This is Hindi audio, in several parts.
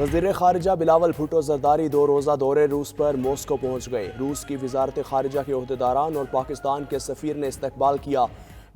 वज़ीर ख़ारिजा बिलावल भुट्टो ज़रदारी 2 रोज़ा दौरे रूस पर मॉस्को पहुँच गए। रूस की वज़ारत ख़ारिजा के ओहदेदारान और पाकिस्तान के सफ़ीर ने इस्तकबाल किया।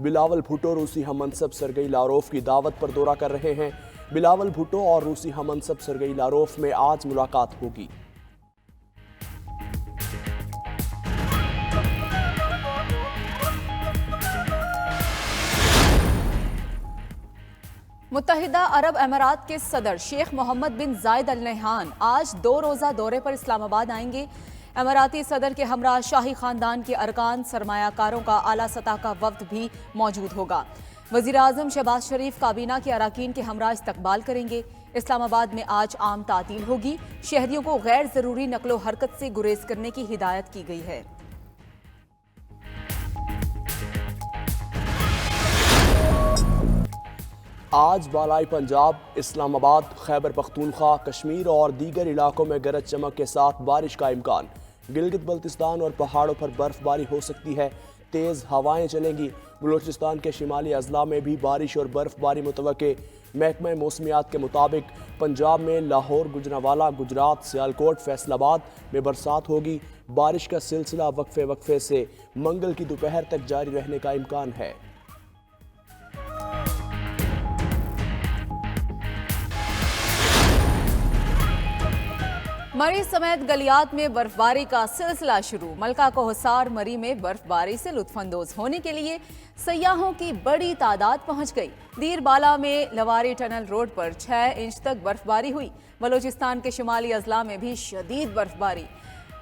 बिलावल भुट्टो रूसी हममनसब सरगई लारोफ की दावत पर दौरा कर रहे हैं। बिलावल भुट्टो और रूसी हममनसब सरगई लारोफ में आज मुलाकात होगी। मुत्तहिदा अरब अमीरात के सदर शेख मोहम्मद बिन जायद अल नहयान आज 2 रोज़ा दौरे पर इस्लामाबाद आएंगे। अमीराती सदर के हमरा शाही खानदान के अरकान सरमायाकारों का आला सतह का वफ्द भी मौजूद होगा। वज़ीर आज़म शहबाज शरीफ काबीना के अरकान के हमरा इस्तकबाल करेंगे। इस्लामाबाद में आज आम तातील होगी। शहरियों को गैर ज़रूरी नकलो हरकत से गुरेज करने की हिदायत की गई है। आज बालाई पंजाब, इस्लामाबाद, खैबर पख्तूनख्वा, कश्मीर और दीगर इलाकों में गरज चमक के साथ बारिश का इम्कान। गिलगित बल्तिस्तान और पहाड़ों पर बर्फबारी हो सकती है। तेज़ हवाएं चलेंगी। बलूचिस्तान के शिमाली अजला में भी बारिश और बर्फबारी मुतवक्के। महकमा मौसमियात के मुताबिक पंजाब में लाहौर, गुजरांवाला, गुजरात, सियालकोट, फैसलाबाद में बरसात होगी। बारिश का सिलसिला वक्फे वक्फे से मंगल की दोपहर तक जारी रहने का इम्कान है। मरी समेत गलियात में बर्फबारी का सिलसिला शुरू। मलका कोहसार मरी में बर्फबारी से लुत्फानंदोज होने के लिए सयाहों की बड़ी तादाद पहुंच गई। दीरबाला में लवारी टनल रोड पर 6 इंच तक बर्फबारी हुई। बलूचिस्तान के शुमाली अजला में भी शदीद बर्फबारी।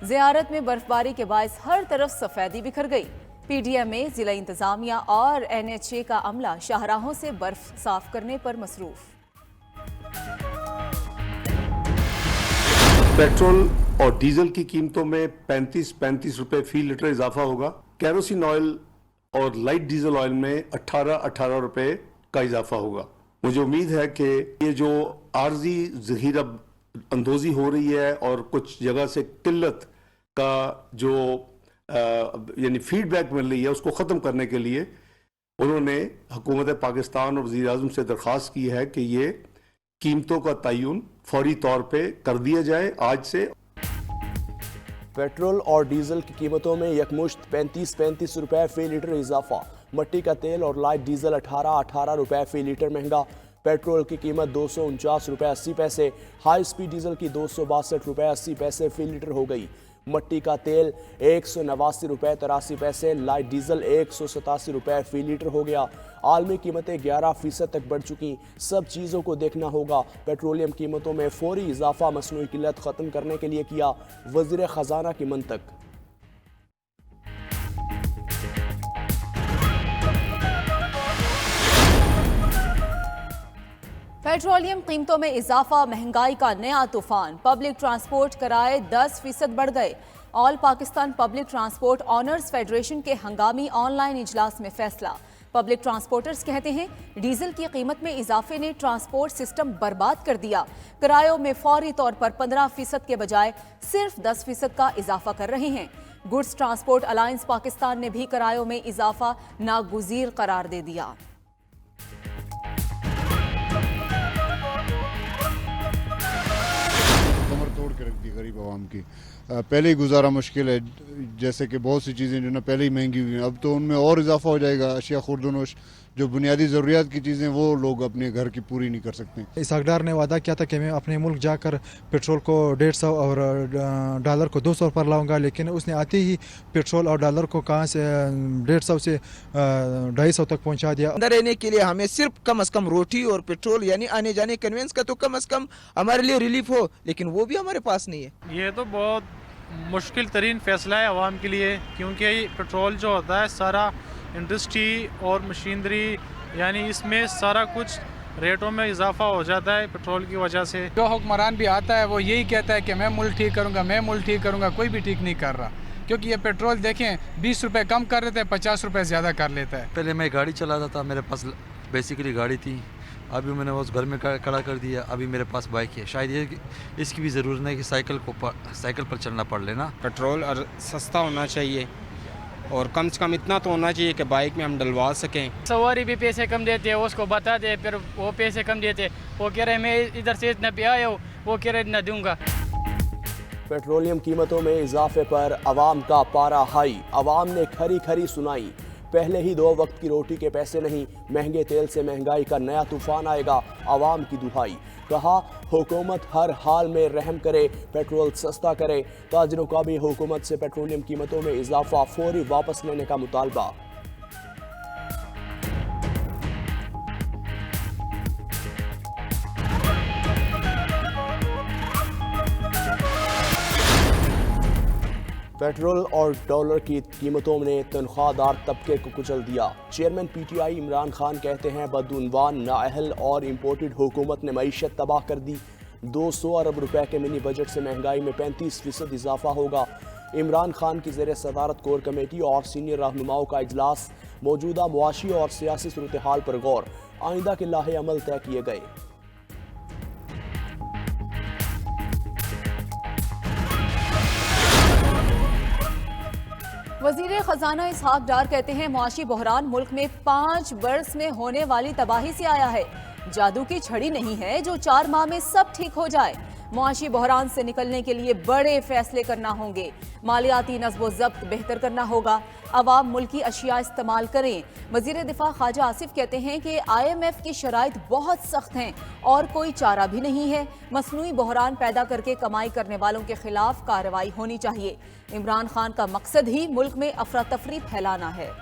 ज़ियारत में बर्फबारी के बायस हर तरफ सफेदी बिखर गई। PDM में जिला इंतजामिया और NHA का अमला शाहराहों से बर्फ साफ करने पर मसरूफ। पेट्रोल और डीजल की कीमतों में 35 रुपए फी लीटर इजाफा होगा। कैरोसिन ऑयल और लाइट डीजल ऑयल में 18 रुपए का इजाफा होगा। मुझे उम्मीद है कि ये जो आर्जी ज़ख़ीरा अंदोज़ी हो रही है और कुछ जगह से किल्लत का जो यानी फीडबैक मिल रही है उसको ख़त्म करने के लिए उन्होंने हुकूमत पाकिस्तान और वज़ीर आज़म से दरख्वास्त की है कि ये कीमतों का तयन फौरी तौर पे कर दिया जाए आज से। पेट्रोल और डीजल की कीमतों में यकमुश्त 35 रुपए फी लीटर इजाफा। मट्टी का तेल और लाइट डीजल 18 रुपए फी लीटर महंगा। पेट्रोल की कीमत 249 रुपए 80 पैसे, हाई स्पीड डीजल की 262 रुपए 80 पैसे फी लीटर हो गई। मट्टी का तेल 189 रुपए 83 पैसे, लाइट डीजल 187 रुपए फी लीटर हो गया। आलमी कीमतें 11% तक बढ़ चुकी। सब चीज़ों को देखना होगा। पेट्रोलियम कीमतों में फौरी इजाफा मसनूई किल्लत ख़त्म करने के लिए किया वज़ीर ख़जाना की मंतक। पेट्रोलियम कीमतों में इजाफा, महंगाई का नया तूफान। पब्लिक ट्रांसपोर्ट किराए 10% बढ़ गए। All Pakistan public transport honours federation के हंगामी ऑनलाइन इजलास में फैसला। पब्लिक ट्रांसपोर्टर्स कहते हैं डीजल की कीमत में इजाफे ने ट्रांसपोर्ट सिस्टम बर्बाद कर दिया। किरायों में फौरी तौर पर 15% के बजाय सिर्फ 10% का इजाफा कर रहे हैं। गुड्स ट्रांसपोर्ट अलायंस पाकिस्तान ने भी किरायों में इजाफा नागुज़ीर करार दे दिया। तोड़ के रख दी गरीब आवाम की। पहले ही गुजारा मुश्किल है, जैसे कि बहुत सी चीज़ें जो ना पहले ही महंगी हुई हैं, अब तो उनमें और इजाफा हो जाएगा। अशिया खुर्दनोश जो बुनियादी ज़रूरियात की चीज़ें वो लोग अपने घर की पूरी नहीं कर सकते। इस हकदार ने वादा किया था कि मैं अपने मुल्क जाकर पेट्रोल को 150 और डॉलर को 200 पर लाऊंगा, लेकिन उसने आते ही पेट्रोल और डॉलर को कहाँ से 150 से 250 तक पहुँचा दिया। अंदर रहने के लिए हमें सिर्फ कम से कम रोटी और पेट्रोल यानी आने जाने कन्वेंस का तो कम से कम हमारे लिए रिलीफ हो, लेकिन वो भी हमारे पास नहीं है। ये तो बहुत मुश्किल तरीन फैसला है आवाम के लिए, क्योंकि पेट्रोल जो होता है सारा इंडस्ट्री और मशीनरी यानी इसमें सारा कुछ रेटों में इजाफा हो जाता है पेट्रोल की वजह से। जो हुक्मरान भी आता है वो यही कहता है कि मैं मुल्क ठीक करूँगा, मैं मुल्क ठीक करूँगा। कोई भी ठीक नहीं कर रहा, क्योंकि ये पेट्रोल देखें 20 रुपये कम कर लेते हैं, 50 रुपये ज़्यादा कर लेता है। पहले मैं गाड़ी चलाता था, मेरे पास बेसिकली गाड़ी थी, अभी मैंने उस घर में खड़ा कर दिया। अभी मेरे पास बाइक है। शायद ये इसकी भी ज़रूरत नहीं कि साइकिल पर चलना पड़ लेना। पेट्रोल और सस्ता होना चाहिए और कम से कम इतना तो होना चाहिए कि बाइक में हम डलवा सकें। सवारी भी पैसे कम देते हैं, उसको बता दे, फिर वो पैसे कम देते। वो कह रहे मैं इधर से इतना पे आया हूँ, वो कह रहे न दूंगा। पेट्रोलियम कीमतों में इजाफे पर अवाम का पारा हाई, अवाम ने खरी खरी सुनाई। पहले ही 2 वक्त की रोटी के पैसे नहीं, महंगे तेल से महंगाई का नया तूफान आएगा, अवाम की दुहाई। कहा हुकूमत हर हाल में रहम करे, पेट्रोल सस्ता करे। ताजरों का भी हुकूमत से पेट्रोलियम कीमतों में इजाफा फौरी वापस लेने का मुतालबा। पेट्रोल और डॉलर की कीमतों ने तनख्वाहदार तबके को कुचल दिया। चेयरमैन पीटीआई इमरान खान कहते हैं बदउनवान नाअहल और इम्पोर्टेड हुकूमत ने मईशत तबाह कर दी। 200 अरब रुपए के मिनी बजट से महंगाई में 35% इजाफा होगा। इमरान खान की ज़ेर सदारत कोर कमेटी और सीनियर रहनुमाओं का इजलास, मौजूदा मुआशी और सियासी सूरत हाल पर गौर, आइंदा के लाहे अमल तय किए गए। वजीर खजाना इसहाक डार कहते हैं मुआशी बहरान मुल्क में 5 बरस में होने वाली तबाही से आया है। जादू की छड़ी नहीं है जो 4 माह में सब ठीक हो जाए। मुआशी बहरान से निकलने के लिए बड़े फैसले करना होंगे। मालियाती नज़्बो ज़ब्त बेहतर करना होगा। अवाम मुल्की अशिया इस्तेमाल करें। वजीर दिफा ख्वाजा आसिफ कहते हैं कि IMF की शराइत बहुत सख्त हैं और कोई चारा भी नहीं है। मसनूई बहरान पैदा करके कमाई करने वालों के खिलाफ कार्रवाई होनी चाहिए। इमरान खान का मकसद ही मुल्क में अफरा तफरी फैलाना है।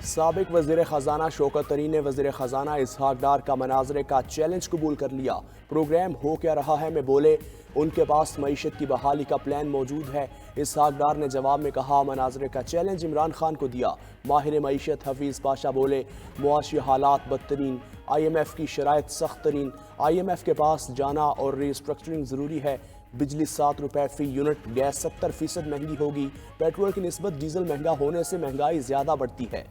साबिक वज़ीर ख़जाना शौकत तरीन ने वज़ीर ख़जाना इसहाक डार का मनाजरे का चैलेंज कबूल कर लिया। प्रोग्राम हो क्या रहा है में बोले, उनके पास मईशत की बहाली का प्लान मौजूद है। इसहाक डार ने जवाब में कहा मनाजरे का चैलेंज इमरान खान को दिया। माहिर मईशत हफीज़ पाशा बोले मुआशी हालात बदतरीन, IMF की शराइत सख्त तरीन, IMF के पास जाना और रिस्ट्रक्चरिंग ज़रूरी है। बिजली 7 रुपए फ़ी यूनिट, गैस 70% महंगी होगी। पेट्रोल की निस्बत डीजल महंगा होने से महंगाई ज़्यादा बढ़ती है।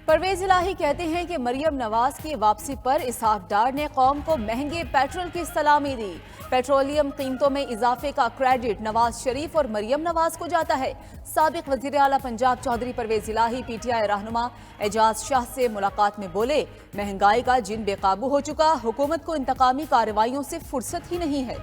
परवेज इलाही कहते हैं कि मरियम नवाज की वापसी पर इसहाक डार ने कौम को महंगे पेट्रोल की सलामी दी। पेट्रोलियम कीमतों में इजाफे का क्रेडिट नवाज शरीफ और मरियम नवाज को जाता है। साबिक वजीर आला पंजाब चौधरी परवेज इलाही PTI रहनुमा एजाज शाह से मुलाकात में बोले महंगाई का जिन बेकाबू हो चुका, हुकूमत को इंतकामी कार्रवाइयों से फुर्सत ही नहीं है।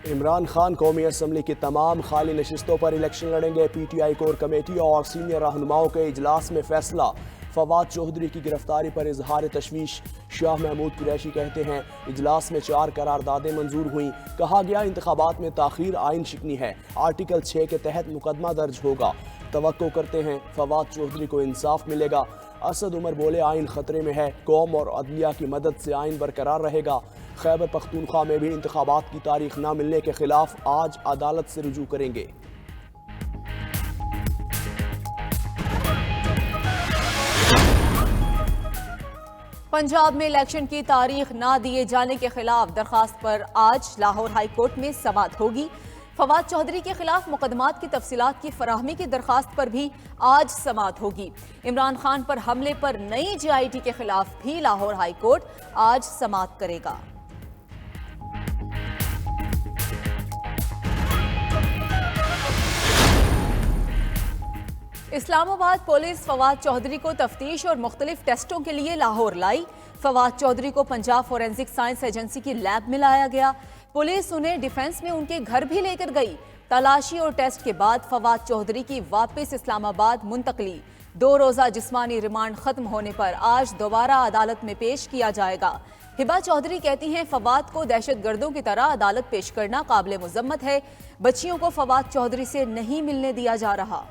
इमरान खान कौमी असम्बली की तमाम खाली नशिस्तों पर इलेक्शन लड़ेंगे। PTI कोर कमेटी और सीनियर रहनुमाओं के इजलास में फैसला। फवाद चौधरी की गिरफ्तारी पर इजहार तशवीश। शाह महमूद कुरैशी कहते हैं इजलास में 4 करारदादें मंजूर हुई। कहा गया इंतखाबात में ताखीर आइन शिकनी है। आर्टिकल 6 के तहत मुकदमा दर्ज होगा। तवक्को करते हैं फवाद चौधरी को इंसाफ मिलेगा। असद उमर बोले आइन खतरे में है, कौम और अदलिया की मदद से आइन बरकरार रहेगा। खैबर पख्तूनख्वा में भी इंतखाबात की तारीख न मिलने के खिलाफ आज अदालत से रुजू करेंगे। पंजाब में इलेक्शन की तारीख ना दिए जाने के खिलाफ दरखास्त पर आज लाहौर हाई कोर्ट में समाअत होगी। फवाद चौधरी के खिलाफ मुकदमात की तफसीलात की फराहमी की दरखास्त पर भी आज समाअत होगी। इमरान खान पर हमले पर नई JIT के खिलाफ भी लाहौर हाई कोर्ट आज समाअत करेगा। इस्लामाबाद पुलिस फवाद चौधरी को तफ्तीश और मुख्तलिफ टेस्टों के लिए लाहौर लाई। फवाद चौधरी को पंजाब फोरेंसिक साइंस एजेंसी की लैब में लाया गया। पुलिस उन्हें डिफेंस में उनके घर भी लेकर गई। तलाशी और टेस्ट के बाद फवाद चौधरी की वापस इस्लामाबाद मुंतकली। 2 रोज़ा जिस्मानी रिमांड खत्म होने पर आज दोबारा अदालत में पेश किया जाएगा। हिबा चौधरी कहती हैं फवाद को दहशतगर्दों की तरह अदालत पेश करना काबिल मुजम्मत है। बच्चियों को फवाद चौधरी से नहीं मिलने दिया जा रहा।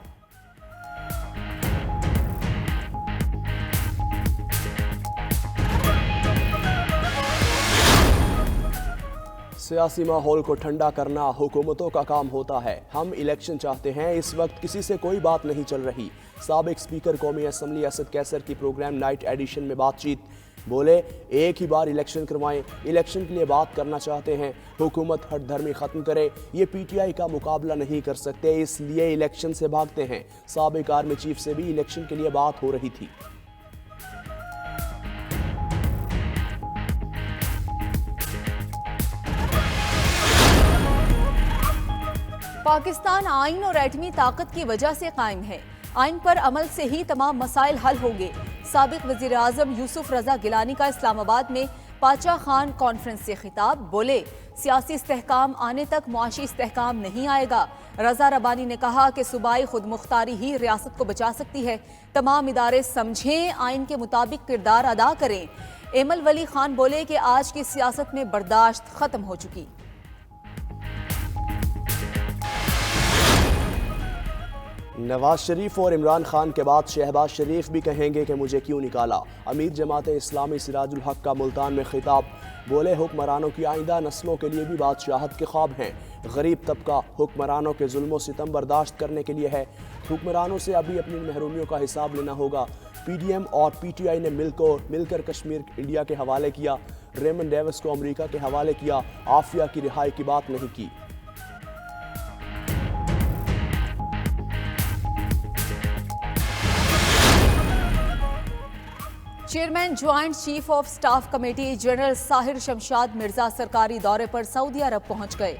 सियासी माहौल को ठंडा करना हुकूमतों का काम होता है। हम इलेक्शन चाहते हैं, इस वक्त किसी से कोई बात नहीं चल रही। साबिक स्पीकर कौमी असम्बली असद कैसर की प्रोग्राम नाइट एडिशन में बातचीत। बोले एक ही बार इलेक्शन करवाएं, इलेक्शन के लिए बात करना चाहते हैं। हुकूमत हट धर्मी ख़त्म करे, ये PTI का मुकाबला नहीं कर सकते, इसलिए इलेक्शन से भागते हैं। साबिक आर्मी चीफ से भी इलेक्शन के लिए बात हो रही थी। पाकिस्तान आइन और एटमी ताकत की वजह से कायम है। आइन पर अमल से ही तमाम मसाइल हल होंगे। साबिक वजीर आजम यूसुफ रजा गिलानी का इस्लामाबाद में पाचा खान कॉन्फ्रेंस से खिताब, बोले सियासी इस्तेहकाम आने तक मुआशी इस्तेहकाम नहीं आएगा। रजा रबानी ने कहा कि सूबाई खुद मुख्तारी ही रियासत को बचा सकती है। तमाम इदारे समझें, आइन के मुताबिक किरदार अदा करें। एमल वली खान बोले कि आज की सियासत में बर्दाश्त खत्म हो चुकी। नवाज शरीफ और इमरान खान के बाद शहबाज शरीफ भी कहेंगे कि मुझे क्यों निकाला। अमीर जमात इस्लामी सिराजुल हक का मुल्तान में खिताब, बोले हुक्मरानों की आइंदा नस्लों के लिए भी बादशाहत के ख्वाब हैं। गरीब तबका हुक्मरानों के जुल्म सितम बर्दाश्त करने के लिए है। हुक्मरानों से अभी अपनी महरूमियों का हिसाब लेना होगा। PDM और PTI ने मिलकर कश्मीर इंडिया के हवाले किया। रेमन डेविस को अमेरिका के हवाले किया। आफिया की रिहाई की बात नहीं की। Chairman joint chief of staff committee general Sahir Shamshad Mirza सरकारी दौरे पर सऊदी अरब पहुंच गए।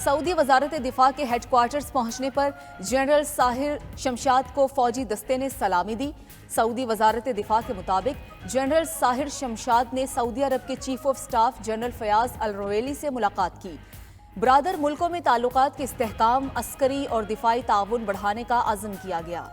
सऊदी वजारत दिफा के हेडक्वार्टर्स पहुंचने पर जनरल साहिर शमशाद को फौजी दस्ते ने सलामी दी। सऊदी वजारत दिफा के मुताबिक जनरल साहिर शमशाद ने सऊदी अरब के chief of staff general Fayyad al Ruwaili से मुलाकात की। बरादर मुल्कों में ताल्लुकात के इस्तेहकाम, अस्करी और दिफाई ताउन बढ़ाने का अज़्म किया गया।